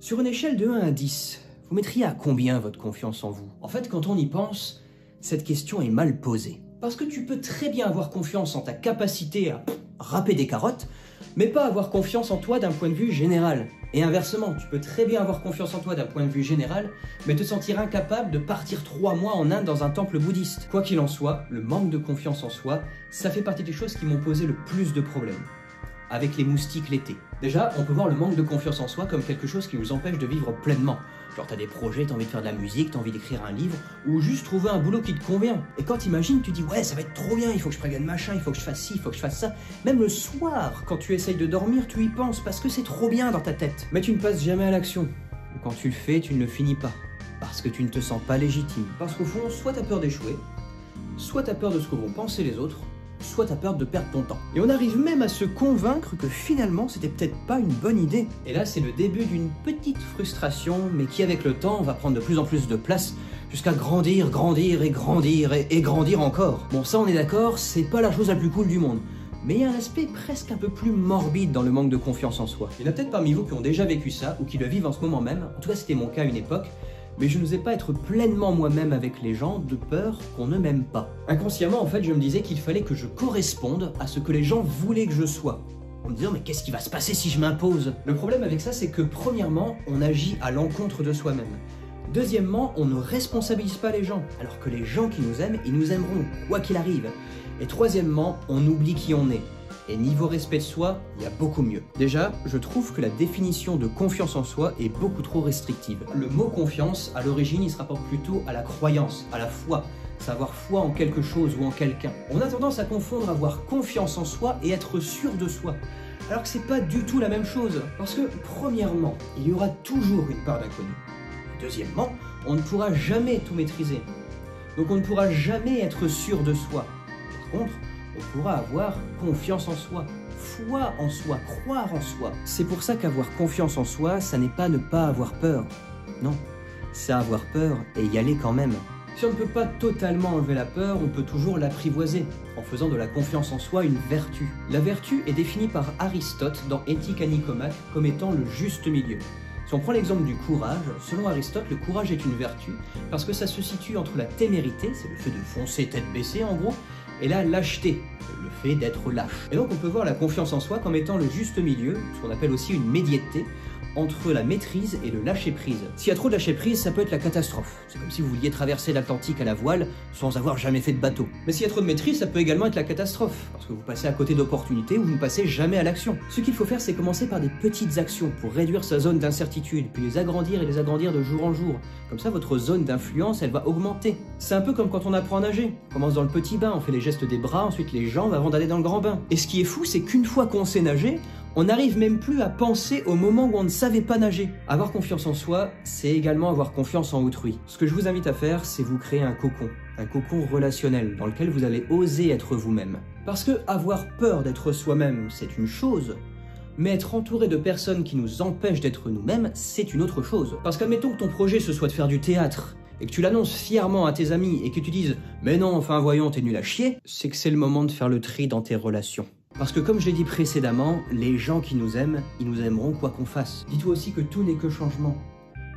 Sur une échelle de 1 à 10, vous mettriez à combien votre confiance en vous? En fait, quand on y pense, cette question est mal posée. Parce que tu peux très bien avoir confiance en ta capacité à râper des carottes, mais pas avoir confiance en toi d'un point de vue général. Et inversement, tu peux très bien avoir confiance en toi d'un point de vue général, mais te sentir incapable de partir 3 mois en Inde dans un temple bouddhiste. Quoi qu'il en soit, le manque de confiance en soi, ça fait partie des choses qui m'ont posé le plus de problèmes. Avec les moustiques l'été. Déjà, on peut voir le manque de confiance en soi comme quelque chose qui nous empêche de vivre pleinement. Genre t'as des projets, t'as envie de faire de la musique, t'as envie d'écrire un livre, ou juste trouver un boulot qui te convient. Et quand t'imagines, tu dis ouais ça va être trop bien, il faut que je prévienne machin, il faut que je fasse ci, il faut que je fasse ça. Même le soir, quand tu essayes de dormir, tu y penses parce que c'est trop bien dans ta tête. Mais tu ne passes jamais à l'action. Quand tu le fais, tu ne le finis pas. Parce que tu ne te sens pas légitime. Parce qu'au fond, soit t'as peur d'échouer, soit t'as peur de ce que vont penser les autres, soit t'as peur de perdre ton temps. Et on arrive même à se convaincre que finalement c'était peut-être pas une bonne idée. Et là c'est le début d'une petite frustration, mais qui avec le temps va prendre de plus en plus de place, jusqu'à grandir, grandir et grandir et grandir encore. Bon ça on est d'accord, c'est pas la chose la plus cool du monde. Mais il y a un aspect presque un peu plus morbide dans le manque de confiance en soi. Il y en a peut-être parmi vous qui ont déjà vécu ça, ou qui le vivent en ce moment même, en tout cas c'était mon cas à une époque, mais je n'osais pas être pleinement moi-même avec les gens de peur qu'on ne m'aime pas. Inconsciemment, en fait, je me disais qu'il fallait que je corresponde à ce que les gens voulaient que je sois. En me disant, mais qu'est-ce qui va se passer si je m'impose? Le problème avec ça, c'est que premièrement, on agit à l'encontre de soi-même. Deuxièmement, on ne responsabilise pas les gens, alors que les gens qui nous aiment, ils nous aimeront, quoi qu'il arrive. Et troisièmement, on oublie qui on est. Et niveau respect de soi, il y a beaucoup mieux. Déjà, je trouve que la définition de confiance en soi est beaucoup trop restrictive. Le mot confiance, à l'origine, il se rapporte plutôt à la croyance, à la foi, savoir foi en quelque chose ou en quelqu'un. On a tendance à confondre avoir confiance en soi et être sûr de soi. Alors que c'est pas du tout la même chose. Parce que, premièrement, il y aura toujours une part d'inconnu. Deuxièmement, on ne pourra jamais tout maîtriser. Donc on ne pourra jamais être sûr de soi. Par contre, on pourra avoir confiance en soi, foi en soi, croire en soi. C'est pour ça qu'avoir confiance en soi, ça n'est pas ne pas avoir peur. Non, c'est avoir peur et y aller quand même. Si on ne peut pas totalement enlever la peur, on peut toujours l'apprivoiser, en faisant de la confiance en soi une vertu. La vertu est définie par Aristote dans Éthique à Nicomaque comme étant le juste milieu. Si on prend l'exemple du courage, selon Aristote, le courage est une vertu parce que ça se situe entre la témérité, c'est le fait de foncer tête baissée en gros, et la lâcheté, le fait d'être lâche. Et donc on peut voir la confiance en soi comme étant le juste milieu, ce qu'on appelle aussi une médiété, entre la maîtrise et le lâcher-prise. S'il y a trop de lâcher-prise, ça peut être la catastrophe. C'est comme si vous vouliez traverser l'Atlantique à la voile sans avoir jamais fait de bateau. Mais s'il y a trop de maîtrise, ça peut également être la catastrophe, parce que vous passez à côté d'opportunités ou vous ne passez jamais à l'action. Ce qu'il faut faire, c'est commencer par des petites actions pour réduire sa zone d'incertitude, puis les agrandir et les agrandir de jour en jour. Comme ça, votre zone d'influence, elle va augmenter. C'est un peu comme quand on apprend à nager. On commence dans le petit bain, on fait les gestes des bras, ensuite les jambes avant d'aller dans le grand bain. Et ce qui est fou, c'est qu'une fois qu'on sait nager, on n'arrive même plus à penser au moment où on ne savait pas nager. Avoir confiance en soi, c'est également avoir confiance en autrui. Ce que je vous invite à faire, c'est vous créer un cocon relationnel, dans lequel vous allez oser être vous-même. Parce que avoir peur d'être soi-même, c'est une chose, mais être entouré de personnes qui nous empêchent d'être nous-mêmes, c'est une autre chose. Parce qu'admettons que ton projet ce soit de faire du théâtre, et que tu l'annonces fièrement à tes amis, et que tu dises « Mais non, enfin voyons, t'es nul à chier », c'est que c'est le moment de faire le tri dans tes relations. Parce que comme je l'ai dit précédemment, les gens qui nous aiment, ils nous aimeront quoi qu'on fasse. Dis-toi aussi que tout n'est que changement.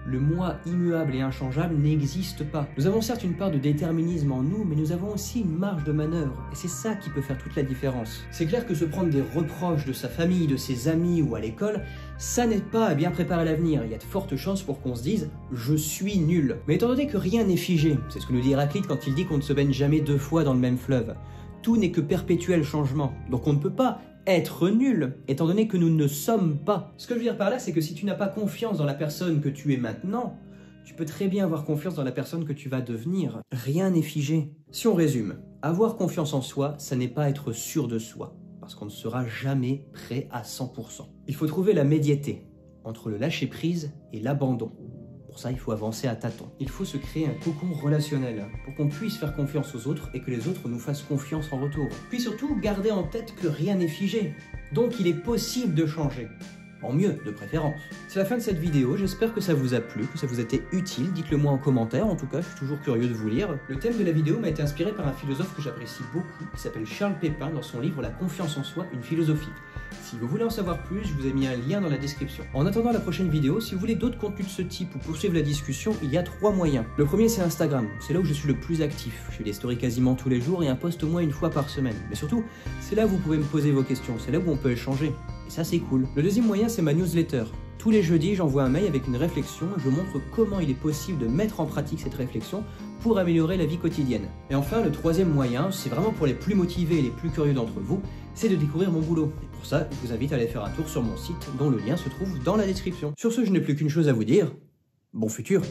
Le moi immuable et inchangeable n'existe pas. Nous avons certes une part de déterminisme en nous, mais nous avons aussi une marge de manœuvre. Et c'est ça qui peut faire toute la différence. C'est clair que se prendre des reproches de sa famille, de ses amis ou à l'école, ça n'aide pas à bien préparer l'avenir. Il y a de fortes chances pour qu'on se dise « je suis nul ». Mais étant donné que rien n'est figé, c'est ce que nous dit Héraclite quand il dit qu'on ne se baigne jamais 2 fois dans le même fleuve. Tout n'est que perpétuel changement. Donc on ne peut pas être nul, étant donné que nous ne sommes pas. Ce que je veux dire par là, c'est que si tu n'as pas confiance dans la personne que tu es maintenant, tu peux très bien avoir confiance dans la personne que tu vas devenir. Rien n'est figé. Si on résume, avoir confiance en soi, ça n'est pas être sûr de soi, parce qu'on ne sera jamais prêt à 100%. Il faut trouver la médiété entre le lâcher-prise et l'abandon. Pour ça, il faut avancer à tâtons. Il faut se créer un cocon relationnel pour qu'on puisse faire confiance aux autres et que les autres nous fassent confiance en retour. Puis surtout, garder en tête que rien n'est figé. Donc il est possible de changer. en mieux de préférence. C'est la fin de cette vidéo, j'espère que ça vous a plu, que ça vous a été utile, dites-le moi en commentaire, en tout cas je suis toujours curieux de vous lire. Le thème de la vidéo m'a été inspiré par un philosophe que j'apprécie beaucoup, qui s'appelle Charles Pépin dans son livre La confiance en soi, une philosophie. Si vous voulez en savoir plus, je vous ai mis un lien dans la description. En attendant la prochaine vidéo, si vous voulez d'autres contenus de ce type ou poursuivre la discussion, il y a 3 moyens. Le premier c'est Instagram, c'est là où je suis le plus actif. Je fais des stories quasiment tous les jours et un post au moins une fois par semaine. Mais surtout, c'est là où vous pouvez me poser vos questions, c'est là où on peut échanger. Et ça c'est cool. Le deuxième moyen c'est ma newsletter. Tous les jeudis, j'envoie un mail avec une réflexion et je montre comment il est possible de mettre en pratique cette réflexion pour améliorer la vie quotidienne. Et enfin, le troisième moyen, c'est vraiment pour les plus motivés et les plus curieux d'entre vous, c'est de découvrir mon boulot. Et pour ça, je vous invite à aller faire un tour sur mon site dont le lien se trouve dans la description. Sur ce, je n'ai plus qu'une chose à vous dire. Bon futur!